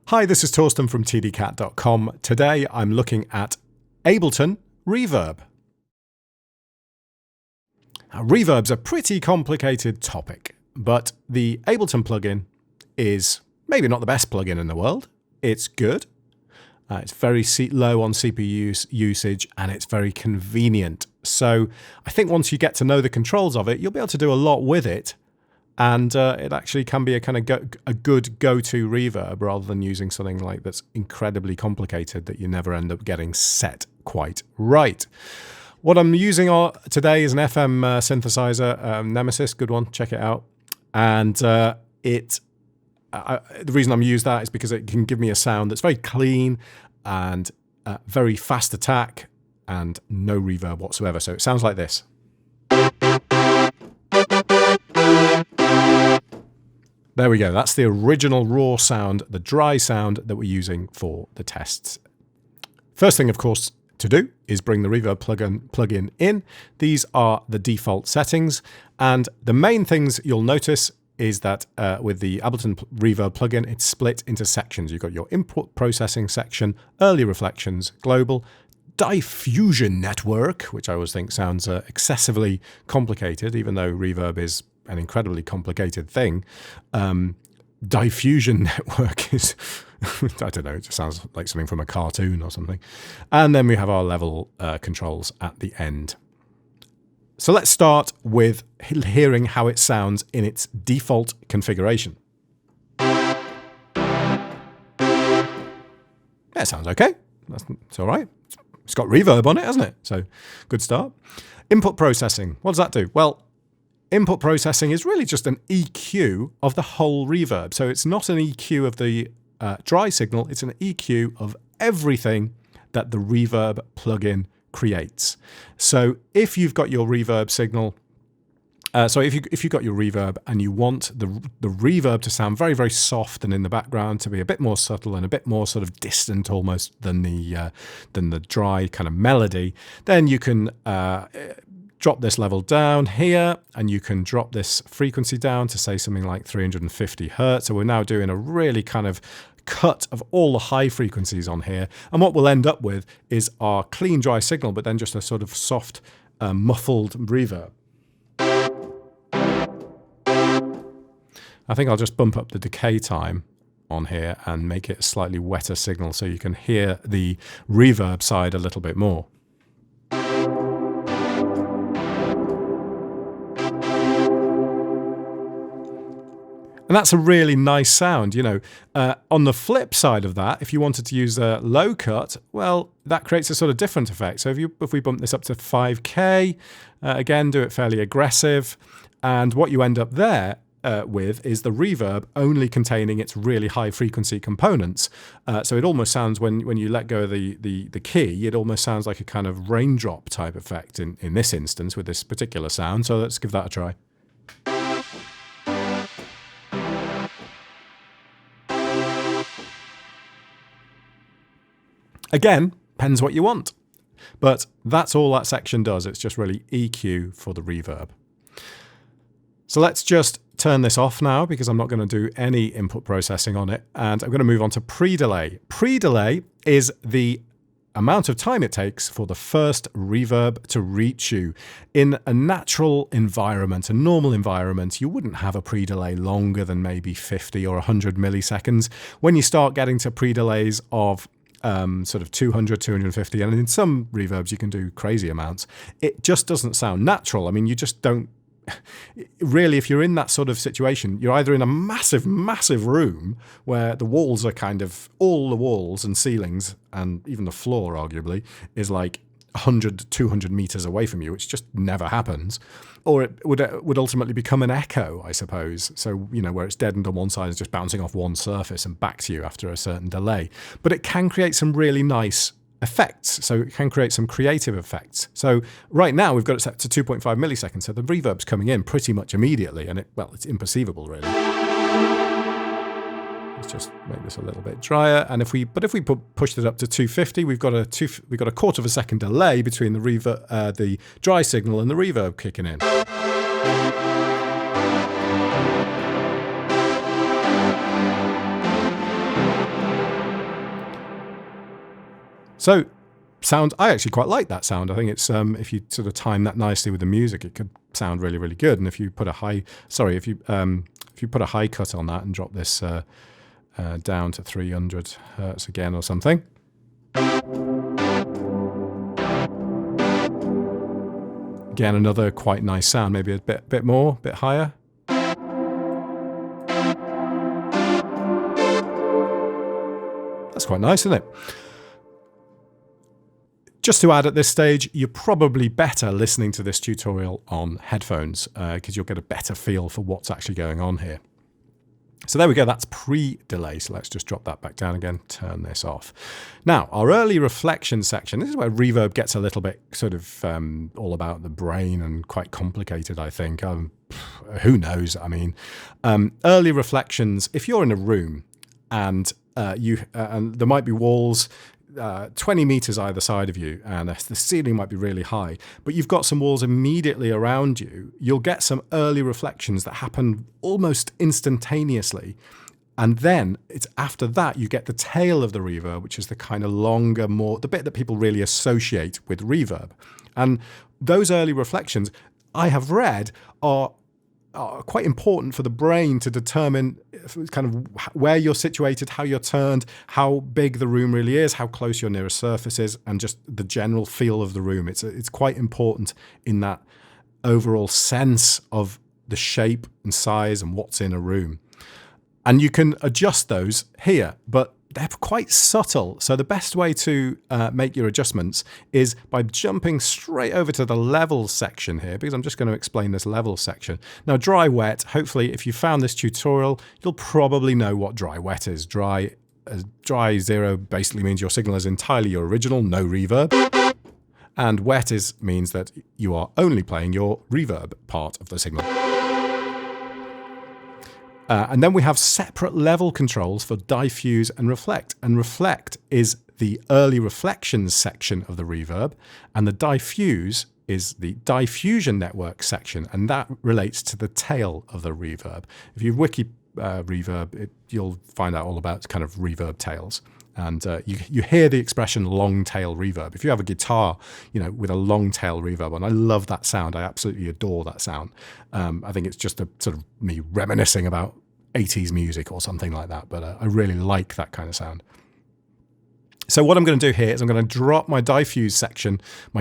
Hi, this is Torsten from tdcat.com. Today I'm looking at Ableton Reverb. Now, reverb's a pretty complicated topic, but the Ableton plugin is maybe not the best plugin in the world. It's good. It's very low on CPU usage, and it's very convenient. So I think once you get to know the controls of it, you'll be able to do a lot with it. And it actually can be a kind of a good go-to reverb rather than using something like that's incredibly complicated that you never end up getting set quite right. What I'm using today is an FM synthesizer, Nemesis, good one, check it out. And the reason I'm using that is because it can give me a sound that's very clean and very fast attack and no reverb whatsoever. So it sounds like this. There we go. That's the original raw sound, the dry sound that we're using for the tests. First thing, of course, to do is bring the reverb plugin in. These are the default settings. And the main things you'll notice is that with the Ableton Reverb plugin, it's split into sections. You've got your input processing section, early reflections, global, diffusion network, which I always think sounds excessively complicated, even though reverb is an incredibly complicated thing. Diffusion network is, I don't know, it just sounds like something from a cartoon or something. And then we have our level controls at the end. So let's start with hearing how it sounds in its default configuration. Yeah, it sounds okay. It's all right. It's got reverb on it, hasn't it? So good start. Input processing. What does that do? Well, input processing is really just an EQ of the whole reverb. So it's not an EQ of the dry signal. It's an EQ of everything that the reverb plugin creates. So if you've got your reverb signal, if you've got your reverb and you want the reverb to sound very, very soft and in the background to be a bit more subtle and a bit more sort of distant almost than the dry kind of melody, then you can drop this level down here, and you can drop this frequency down to say something like 350 hertz. So we're now doing a really kind of cut of all the high frequencies on here. And what we'll end up with is our clean dry signal, but then just a sort of soft, muffled reverb. I think I'll just bump up the decay time on here and make it a slightly wetter signal so you can hear the reverb side a little bit more. And that's a really nice sound, you know. On the flip side of that, if you wanted to use a low cut, well, that creates a sort of different effect. So if we bump this up to 5K, again, do it fairly aggressive, and what you end up there with is the reverb only containing its really high frequency components. So it almost sounds, when you let go of the key, it almost sounds like a kind of raindrop type effect in this instance with this particular sound. So let's give that a try. Again, depends what you want. But that's all that section does. It's just really EQ for the reverb. So let's just turn this off now because I'm not going to do any input processing on it. And I'm going to move on to pre-delay. Pre-delay is the amount of time it takes for the first reverb to reach you. In a natural environment, a normal environment, you wouldn't have a pre-delay longer than maybe 50 or 100 milliseconds. When you start getting to pre-delays of sort of 200, 250, and in some reverbs you can do crazy amounts, it just doesn't sound natural. I mean, you just don't really, if you're in that sort of situation, you're either in a massive, massive room where the walls are kind of, all the walls and ceilings and even the floor arguably is like 100, 200 meters away from you, which just never happens. Or it would ultimately become an echo, I suppose. So, you know, where it's deadened on one side and just bouncing off one surface and back to you after a certain delay. But it can create some really nice effects. So it can create some creative effects. So right now we've got it set to 2.5 milliseconds. So the reverb's coming in pretty much immediately, and it's imperceivable really. Let's just make this a little bit drier. And if we pushed it up to 250, we've got a quarter of a second delay between the dry signal and the reverb kicking in. So sound, I actually quite like that sound. I think it's if you sort of time that nicely with the music, it could sound really, really good. And if you put a high, sorry, if you put a high cut on that and drop this down to 300 hertz again or something. Again, another quite nice sound, maybe a bit more, a bit higher. That's quite nice, isn't it? Just to add at this stage, you're probably better listening to this tutorial on headphones because you'll get a better feel for what's actually going on here. So there we go, that's pre-delay. So let's just drop that back down again, turn this off. Now, our early reflection section, this is where reverb gets a little bit sort of all about the brain and quite complicated, I think. Who knows? I mean, early reflections, if you're in a room and and there might be walls 20 meters either side of you, and the ceiling might be really high, but you've got some walls immediately around you, you'll get some early reflections that happen almost instantaneously. And then it's after that you get the tail of the reverb, which is the kind of longer, the bit that people really associate with reverb. And those early reflections, I have read, are quite important for the brain to determine kind of where you're situated, how you're turned, how big the room really is, how close your nearest surface is, and just the general feel of the room. It's quite important in that overall sense of the shape and size and what's in a room. And you can adjust those here, but they're quite subtle. So the best way to make your adjustments is by jumping straight over to the levels section here, because I'm just going to explain this levels section. Now, dry wet, hopefully if you found this tutorial, you'll probably know what dry wet is. Dry 0 basically means your signal is entirely your original, no reverb. And wet means that you are only playing your reverb part of the signal. And then we have separate level controls for diffuse and reflect. And reflect is the early reflections section of the reverb, and the diffuse is the diffusion network section, and that relates to the tail of the reverb. If you wiki reverb, you'll find out all about kind of reverb tails. And you hear the expression long tail reverb. If you have a guitar, with a long tail reverb on, I love that sound. I absolutely adore that sound. I think it's just a sort of me reminiscing about 80s music or something like that, but I really like that kind of sound. So what I'm going to do here is I'm going to drop my diffuse section,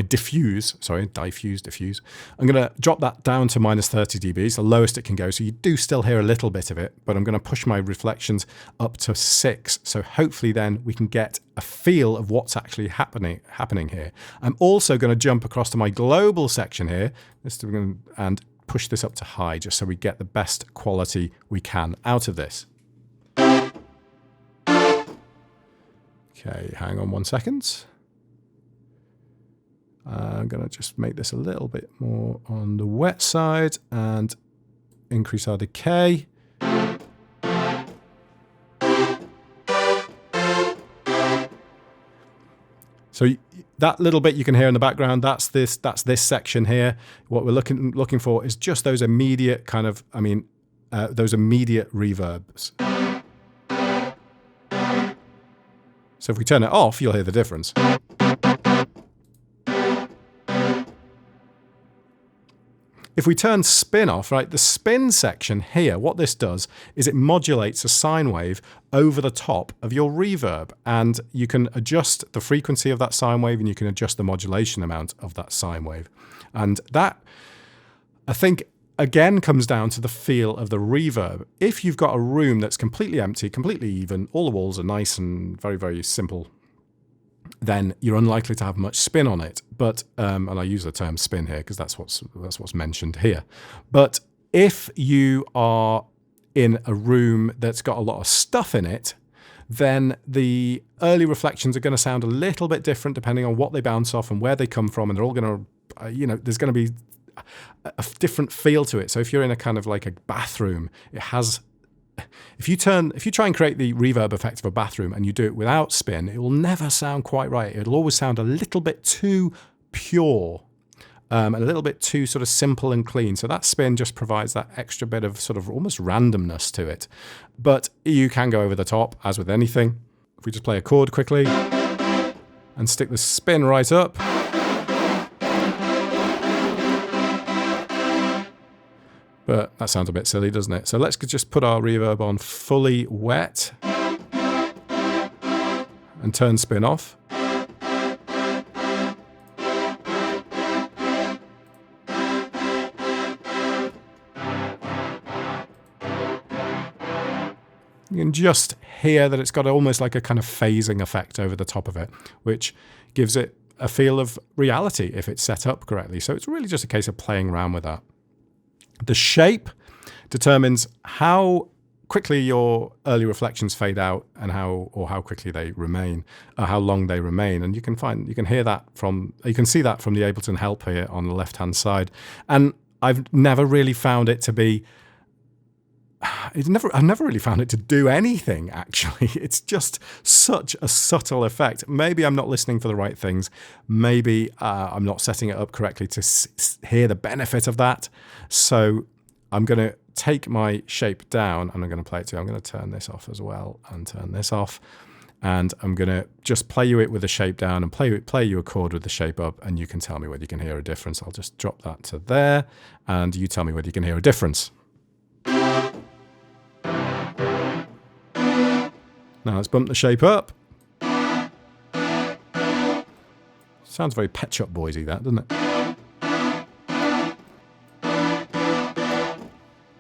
diffuse. I'm going to drop that down to minus 30 dB, the lowest it can go. So you do still hear a little bit of it, but I'm going to push my reflections up to 6. So hopefully then we can get a feel of what's actually happening here. I'm also going to jump across to my global section here, and push this up to high just so we get the best quality we can out of this. Okay, hang on 1 second. I'm going to just make this a little bit more on the wet side and increase our decay. So that little bit you can hear in the background, that's this section here. What we're looking for is just those immediate kind of, those immediate reverbs. So if we turn it off, you'll hear the difference. If we turn spin off, right, the spin section here, what this does is it modulates a sine wave over the top of your reverb, and you can adjust the frequency of that sine wave and you can adjust the modulation amount of that sine wave. And that, I think, again comes down to the feel of the reverb. If you've got a room that's completely empty, completely even, all the walls are nice and very, very simple, then you're unlikely to have much spin on it. But and I use the term spin here because that's what's mentioned here. But if you are in a room that's got a lot of stuff in it, then the early reflections are going to sound a little bit different depending on what they bounce off and where they come from, and they're all going to, there's going to be a different feel to it. So if you're in a kind of like a bathroom, it has. If you try and create the reverb effect of a bathroom and you do it without spin, it will never sound quite right. It'll always sound a little bit too pure, a little bit too sort of simple and clean. So that spin just provides that extra bit of sort of almost randomness to it. But you can go over the top, as with anything. If we just play a chord quickly. and stick the spin right up. But that sounds a bit silly, doesn't it? So let's just put our reverb on fully wet and turn spin off. You can just hear that it's got almost like a kind of phasing effect over the top of it, which gives it a feel of reality if it's set up correctly. So it's really just a case of playing around with that. The shape determines how quickly your early reflections fade out and how quickly they remain, how long they remain. And you can see that from the Ableton help here on the left-hand side. And I've never really found it to be I've never really found it to do anything, actually. It's just such a subtle effect. Maybe I'm not listening for the right things. Maybe I'm not setting it up correctly to hear the benefit of that. So I'm going to take my shape down and I'm going to play it too. I'm going to turn this off as well and turn this off. And I'm going to just play you it with the shape down and play you a chord with the shape up, and you can tell me whether you can hear a difference. I'll just drop that to there, and you tell me whether you can hear a difference. Now let's bump the shape up. Sounds very Pet Shop Boysy, that, doesn't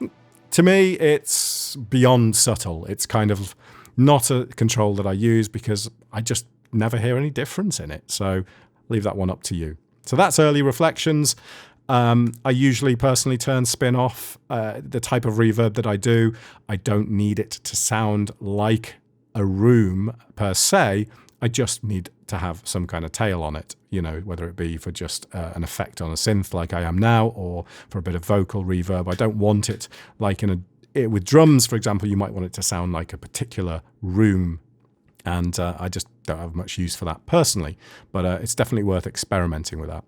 it? To me, it's beyond subtle. It's kind of not a control that I use because I just never hear any difference in it. So leave that one up to you. So that's early reflections. I usually personally turn spin off. The type of reverb that I do, I don't need it to sound like a room per se. I just need to have some kind of tail on it, you know, whether it be for just an effect on a synth like I am now, or for a bit of vocal reverb. I don't want it like with drums, for example, you might want it to sound like a particular room, and I just don't have much use for that personally, but it's definitely worth experimenting with that.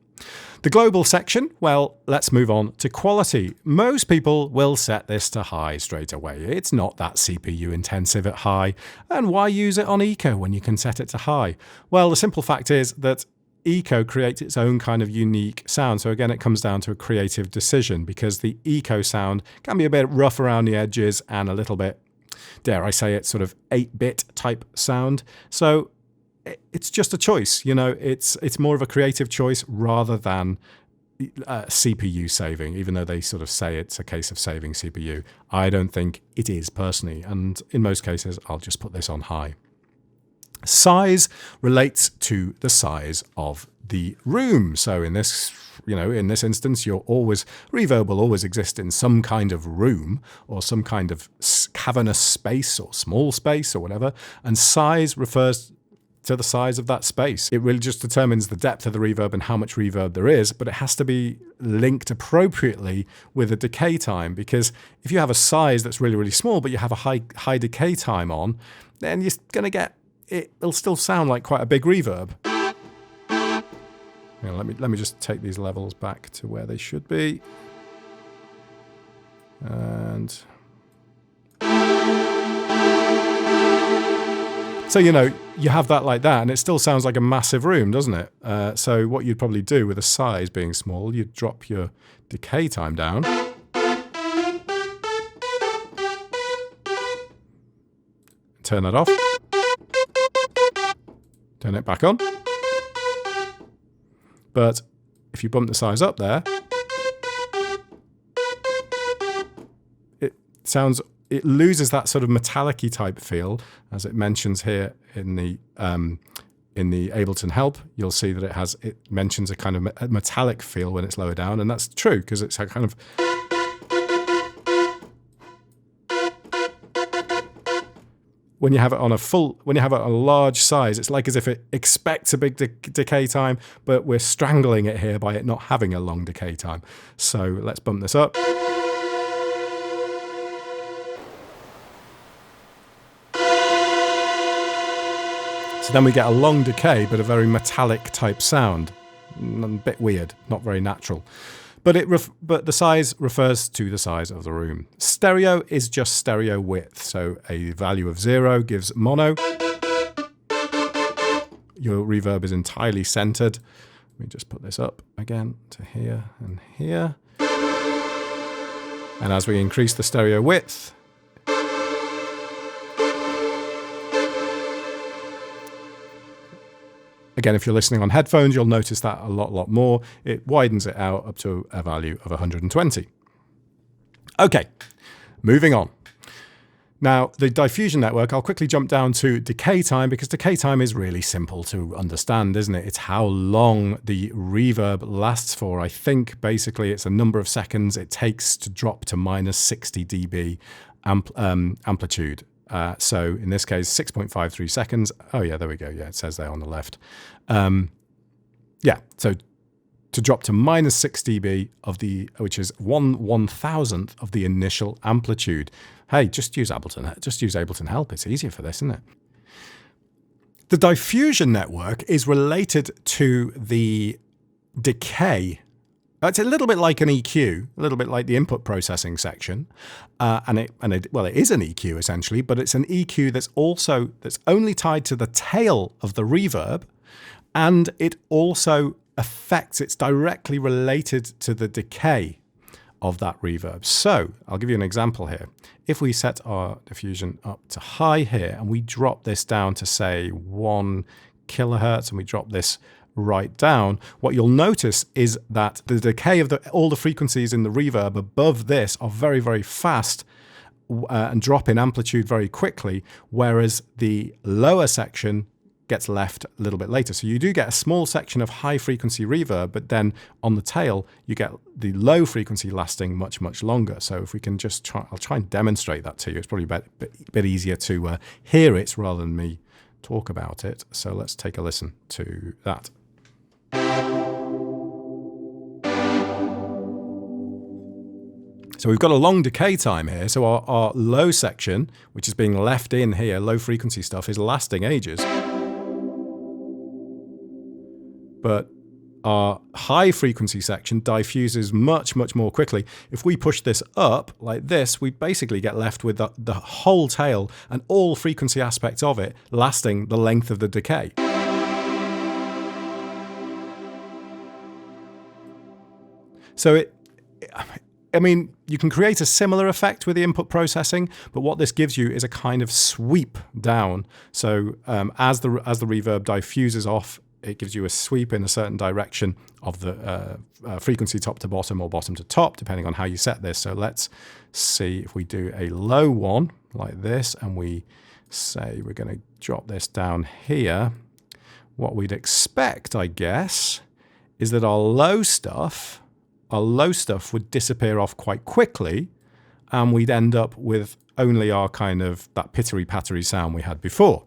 The global section, well, let's move on to quality. Most people will set this to high straight away. It's not that CPU intensive at high, and why use it on eco when you can set it to high? Well, the simple fact is that eco creates its own kind of unique sound. So again, it comes down to a creative decision, because the eco sound can be a bit rough around the edges and a little bit, dare I say it, sort of 8-bit type sound. So it's just a choice, you know, it's more of a creative choice rather than CPU saving, even though they sort of say it's a case of saving CPU. I don't think it is personally, and in most cases, I'll just put this on high. Size relates to the size of the room. So in this, in this instance, reverb will always exist in some kind of room or some kind of cavernous space or small space or whatever. And size refers to the size of that space. It really just determines the depth of the reverb and how much reverb there is, but it has to be linked appropriately with the decay time, because if you have a size that's really, really small, but you have a high decay time on, then you're going to get, it'll still sound like quite a big reverb. Let me just take these levels back to where they should be. And so, you have that like that, and it still sounds like a massive room, doesn't it? So what you'd probably do with a size being small, you'd drop your decay time down. Turn that off. Turn it back on. But if you bump the size up there, it loses that sort of metallic-y type feel, as it mentions here in the Ableton help. You'll see that it mentions a kind of metallic feel when it's lower down, and that's true because it's a kind of when you have it on a large size, it's like as if it expects a big decay time, but we're strangling it here by it not having a long decay time. So let's bump this up. So then we get a long decay, but a very metallic type sound. A bit weird, not very natural. But the size refers to the size of the room. Stereo is just stereo width. So a value of 0 gives mono. your reverb is entirely centered. Let me just put this up again to here and here. And as we increase the stereo width, again, if you're listening on headphones, you'll notice that a lot more. It widens it out up to a value of 120. Okay, moving on. Now, the diffusion network, I'll quickly jump down to decay time, because decay time is really simple to understand, isn't it? It's how long the reverb lasts for. I think basically it's a number of seconds it takes to drop to minus 60 dB amplitude. So in this case, 6.53 seconds. Oh yeah, there we go. Yeah, it says there on the left. Yeah, so to drop to minus 6 dB of the, which is 1/1000th of the initial amplitude. Hey, just use Ableton. Just use Ableton Help. It's easier for this, isn't it? The diffusion network is related to the decay. It's a little bit like an EQ, a little bit like the input processing section, well, it is an EQ essentially, but it's an EQ that's only tied to the tail of the reverb, and it also it's directly related to the decay of that reverb. So I'll give you an example here. If we set our diffusion up to high here and we drop this down to say 1 kilohertz and we drop this right down, what you'll notice is that the decay of all the frequencies in the reverb above this are very, very fast and drop in amplitude very quickly, whereas the lower section gets left a little bit later. So you do get a small section of high frequency reverb, but then on the tail, you get the low frequency lasting much, much longer. So if we can just I'll try and demonstrate that to you. It's probably a bit easier to hear it rather than me talk about it. So let's take a listen to that. So we've got a long decay time here. So our low section, which is being left in here, low frequency stuff, is lasting ages. But our high frequency section diffuses much, much more quickly. If we push this up like this, we basically get left with the whole tail and all frequency aspects of it lasting the length of the decay. So I mean, you can create a similar effect with the input processing, but what this gives you is a kind of sweep down. So as the reverb diffuses off, it gives you a sweep in a certain direction of the frequency top to bottom or bottom to top, depending on how you set this. So let's see if we do a low one like this, and we say we're going to drop this down here. What we'd expect, I guess, is that our low stuff would disappear off quite quickly, and we'd end up with only our kind of that pittery-pattery sound we had before.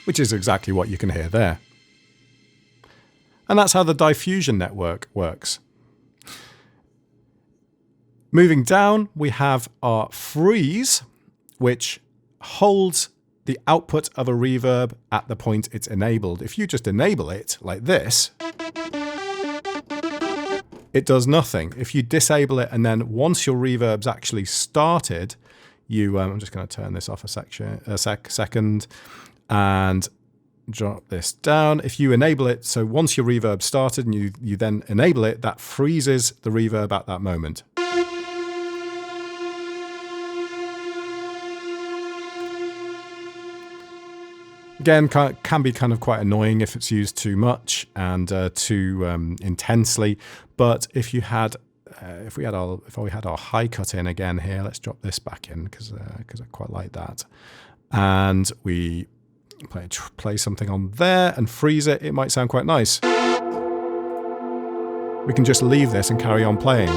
Which is exactly what you can hear there. And that's how the diffusion network works. Moving down, we have our freeze, which holds the output of a reverb at the point it's enabled. If you just enable it like this, it does nothing. If you disable it, and then once your reverb's actually started, I'm just going to turn this off a second, and drop this down. If you enable it, so once your reverb started and you then enable it, that freezes the reverb at that moment. Again, can be kind of quite annoying if it's used too much and too intensely. But if we had our high cut in again here, let's drop this back in because I quite like that, and we play something on there and freeze it, it might sound quite nice. We can just leave this and carry on playing.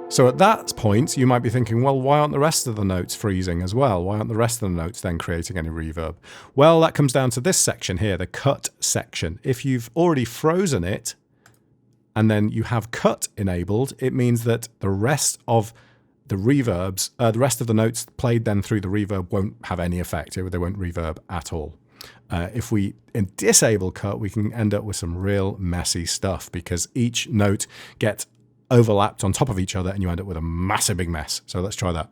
So at that point, you might be thinking, well, why aren't the rest of the notes freezing as well? Why aren't the rest of the notes then creating any reverb? Well, that comes down to this section here, the cut section. If you've already frozen it and then you have cut enabled, it means that the rest of the reverbs, the rest of the notes played then through the reverb won't have any effect. They won't reverb at all. If we disable cut, we can end up with some real messy stuff because each note gets overlapped on top of each other and you end up with a massive big mess. So let's try that.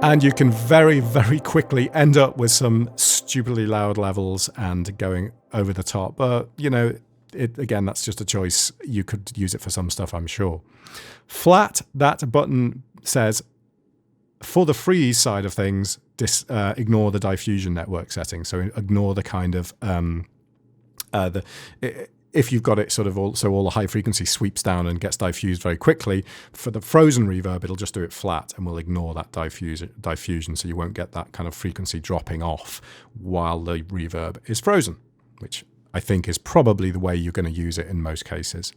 And you can very, very quickly end up with some stupidly loud levels and going over the top. But, you know, again, that's just a choice. You could use it for some stuff, I'm sure. Flat, that button says, for the freeze side of things, ignore the diffusion network setting. So ignore the kind of, if you've got it sort of all the high frequency sweeps down and gets diffused very quickly, for the frozen reverb, it'll just do it flat and we'll ignore that diffusion, so you won't get that kind of frequency dropping off while the reverb is frozen, which I think is probably the way you're going to use it in most cases.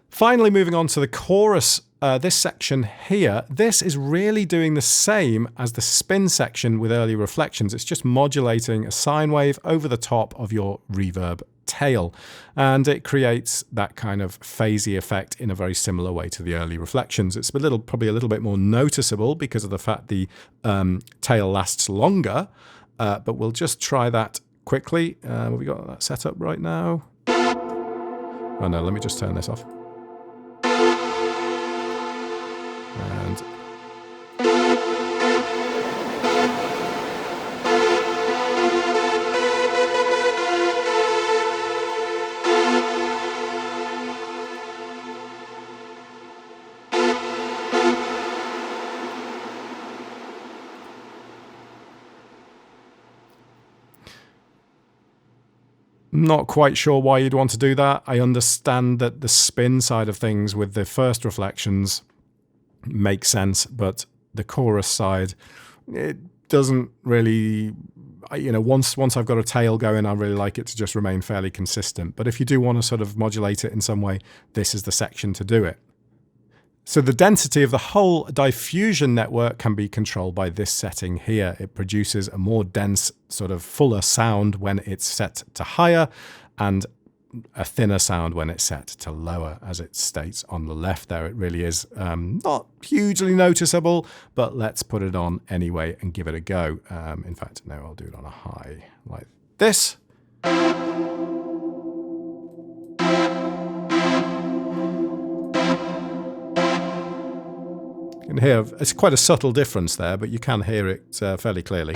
Finally, moving on to the chorus, this section here, this is really doing the same as the spin section with early reflections. It's just modulating a sine wave over the top of your reverb tail, and it creates that kind of phasey effect in a very similar way to the early reflections. It's probably a little bit more noticeable because of the fact the tail lasts longer, but we'll just try that quickly. Have we got that set up right now? Oh no, let me just turn this off. And not quite sure why you'd want to do that. I understand that the spin side of things with the first reflections makes sense, but the chorus side, it doesn't really, you know, once I've got a tail going, I really like it to just remain fairly consistent. But if you do want to sort of modulate it in some way, this is the section to do it. So the density of the whole diffusion network can be controlled by this setting here. It produces a more dense, sort of fuller sound when it's set to higher, and a thinner sound when it's set to lower, as it states on the left there. It really is not hugely noticeable, but let's put it on anyway and give it a go. In fact, no, I'll do it on a high like this. You can hear, it's quite a subtle difference there, but you can hear it fairly clearly.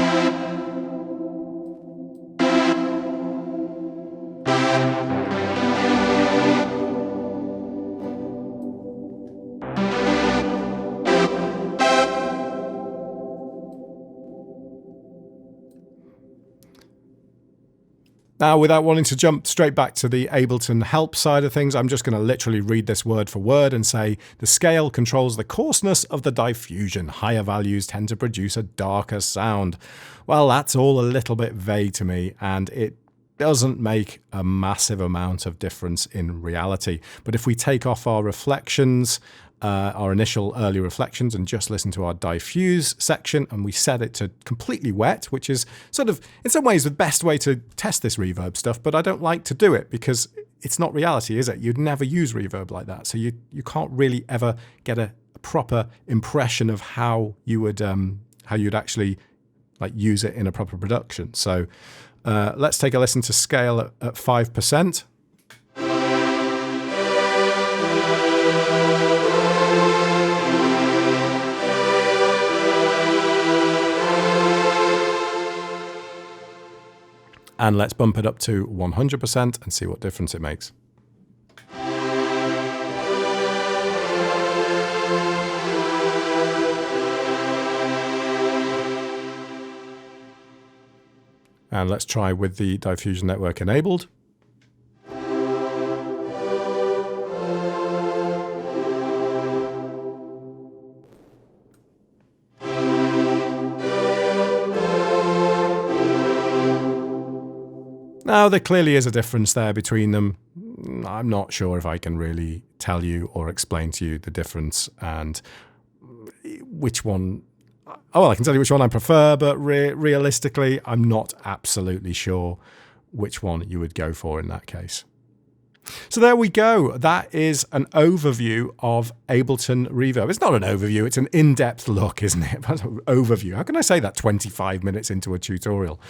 Now, without wanting to jump straight back to the Ableton help side of things, I'm just going to literally read this word for word and say, the scale controls the coarseness of the diffusion. Higher values tend to produce a darker sound. Well, that's all a little bit vague to me, and it doesn't make a massive amount of difference in reality. But if we take off our reflections, our initial early reflections, and just listen to our diffuse section, and we set it to completely wet, which is sort of, in some ways, the best way to test this reverb stuff, but I don't like to do it because it's not reality, is it? You'd never use reverb like that, so you can't really ever get a proper impression of how you'd actually like use it in a proper production. So let's take a listen to scale at 5%. And let's bump it up to 100% and see what difference it makes. And let's try with the diffusion network enabled. Now, there clearly is a difference there between them. I'm not sure if I can really tell you or explain to you the difference and which one. Oh, well, I can tell you which one I prefer, but realistically, I'm not absolutely sure which one you would go for in that case. So there we go. That is an overview of Ableton Reverb. It's not an overview, it's an in-depth look, isn't it? Overview. How can I say that 25 minutes into a tutorial?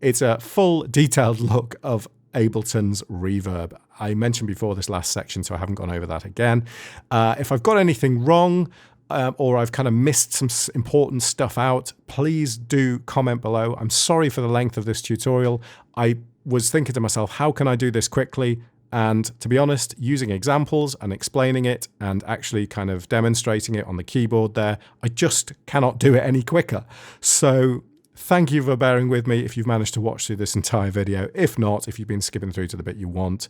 It's a full detailed look of Ableton's Reverb. I mentioned before this last section, so I haven't gone over that again. If I've got anything wrong, or I've kind of missed some important stuff out, please do comment below. I'm sorry for the length of this tutorial. I was thinking to myself, how can I do this quickly? And to be honest, using examples and explaining it and actually kind of demonstrating it on the keyboard there, I just cannot do it any quicker. So thank you for bearing with me if you've managed to watch through this entire video. If not, if you've been skipping through to the bit you want,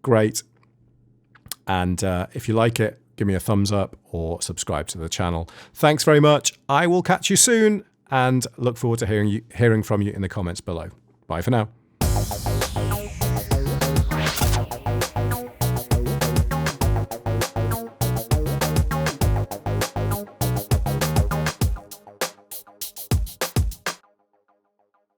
great. And if you like it, give me a thumbs up or subscribe to the channel. Thanks very much. I will catch you soon and look forward to hearing from you in the comments below. Bye for now.